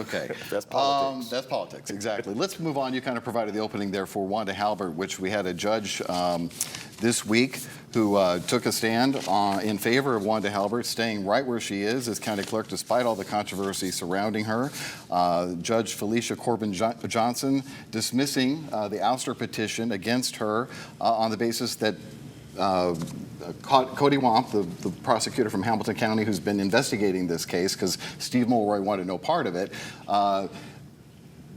Okay. That's politics. That's politics, exactly. Let's move on. You kind of provided the opening there for Wanda Halbert, which we had a judge this week who took a stand in favor of Wanda Halbert staying right where she is as county clerk despite all the controversy surrounding her. Judge Felicia Corbin-Johnson dismissing the ouster petition against her on the basis that Cody Wamp, the prosecutor from Hamilton County who's been investigating this case because Steve Mulroy wanted no part of it,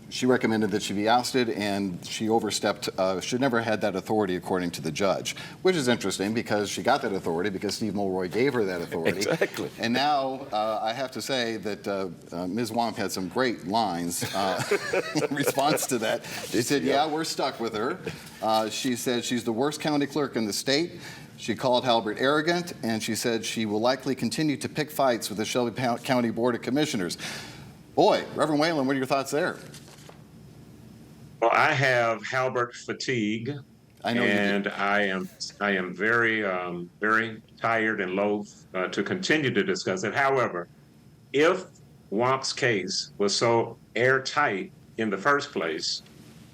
she recommended that she be ousted, and she overstepped, should never had that authority according to the judge, which is interesting because she got that authority because Steve Mulroy gave her that authority. Exactly. And now I have to say that Ms. Wamp had some great lines in response to that. She said, yeah, we're stuck with her. She said she's the worst county clerk in the state. She called Halbert arrogant, and she said she will likely continue to pick fights with the Shelby County Board of Commissioners. Boy, Reverend Whalen, what are your thoughts there? Well, I have Halbert-fatigue, and I am very, very tired and loath to continue to discuss it. However, if Wamp's case was so airtight in the first place,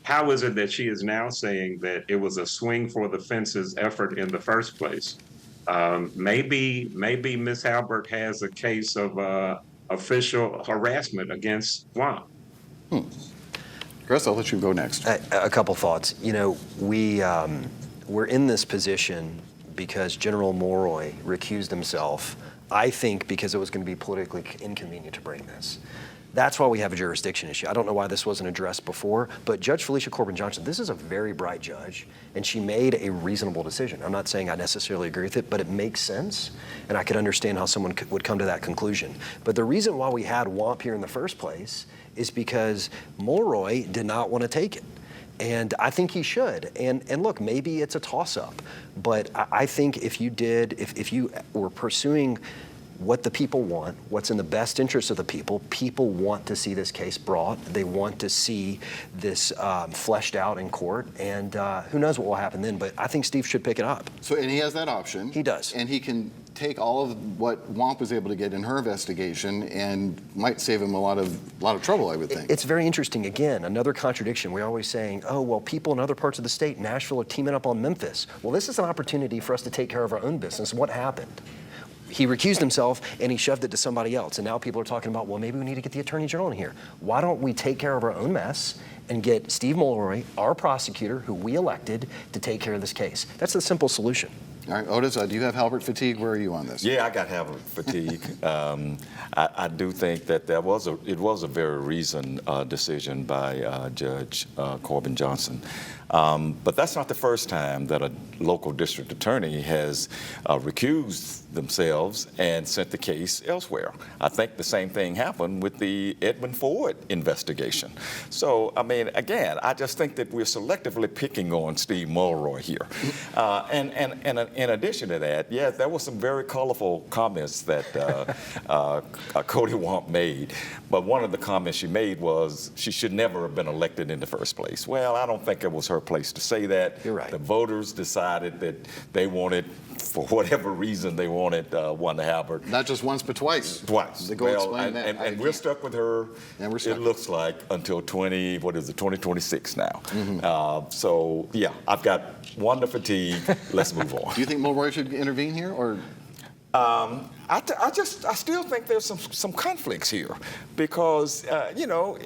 how is it that she is now saying that it was a swing for the fences effort in the first place? Maybe Ms. Halbert has a case of official harassment against Wamp. Chris, I'll let you go next. A couple thoughts. You know, we're in this position because General Mulroy recused himself, I think because it was going to be politically inconvenient to bring this. That's why we have a jurisdiction issue. I don't know why this wasn't addressed before, but Judge Felicia Corbin-Johnson, this is a very bright judge, and she made a reasonable decision. I'm not saying I necessarily agree with it, but it makes sense, and I could understand how someone would come to that conclusion. But the reason why we had Wamp here in the first place is because Mulroy did not want to take it. And I think he should. And look, maybe it's a toss-up, but I think if you were pursuing what the people want, what's in the best interest of the people want to see this case brought. They want to see this fleshed out in court, and who knows what will happen then, but I think Steve should pick it up. So, and he has that option. He does. And he can take all of what Wamp was able to get in her investigation and might save him a lot of trouble, I would think. It's very interesting. Again, another contradiction. We're always saying, oh, well, people in other parts of the state, Nashville, are teaming up on Memphis. Well, this is an opportunity for us to take care of our own business. What happened? He recused himself and he shoved it to somebody else. And now people are talking about, well, maybe we need to get the Attorney General in here. Why don't we take care of our own mess and get Steve Mulroy, our prosecutor, who we elected, to take care of this case? That's the simple solution. All right, Otis, do you have Halbert fatigue? Where are you on this? Yeah, I got Halbert fatigue. I do think that it was a very reasoned decision by Judge Corbin-Johnson. But that's not the first time that a local district attorney has recused themselves and sent the case elsewhere. I think the same thing happened with the Edmund Ford investigation. So, I mean, again, I just think that we're selectively picking on Steve Mulroy here. And in addition to that, yeah, there were some very colorful comments that Cody Wamp made. But one of the comments she made was she should never have been elected in the first place. Well, I don't think it was her place to say that. You're right. The voters decided that they wanted, for whatever reason, they wanted Wanda Halbert. Not just once, but twice. Twice. They go explain that. And we're stuck with her, and we're stuck. It looks like, until 2026 now. So, yeah, I've got Wanda-fatigue. Let's move on. Do you think Mulroy should intervene here, or? I still think there's some conflicts here because, you know,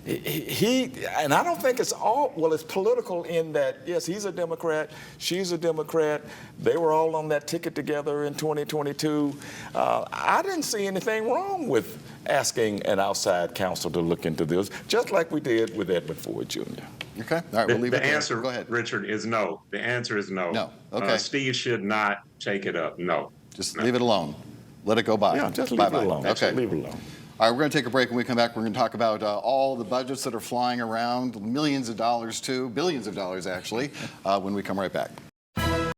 and I don't think it's it's political in that, yes, he's a Democrat, she's a Democrat, they were all on that ticket together in 2022. I didn't see anything wrong with asking an outside counsel to look into this, just like we did with Edmund Ford Jr. Okay, all right, we'll leave it there. The answer, go ahead. Richard, is no. The answer is no. No, okay. Steve should not take it up, no. Just leave it alone. Let it go by. Yeah, just leave it alone. Okay. Leave it alone. All right, we're going to take a break. When we come back, we're going to talk about all the budgets that are flying around, millions of dollars too, billions of dollars actually, when we come right back.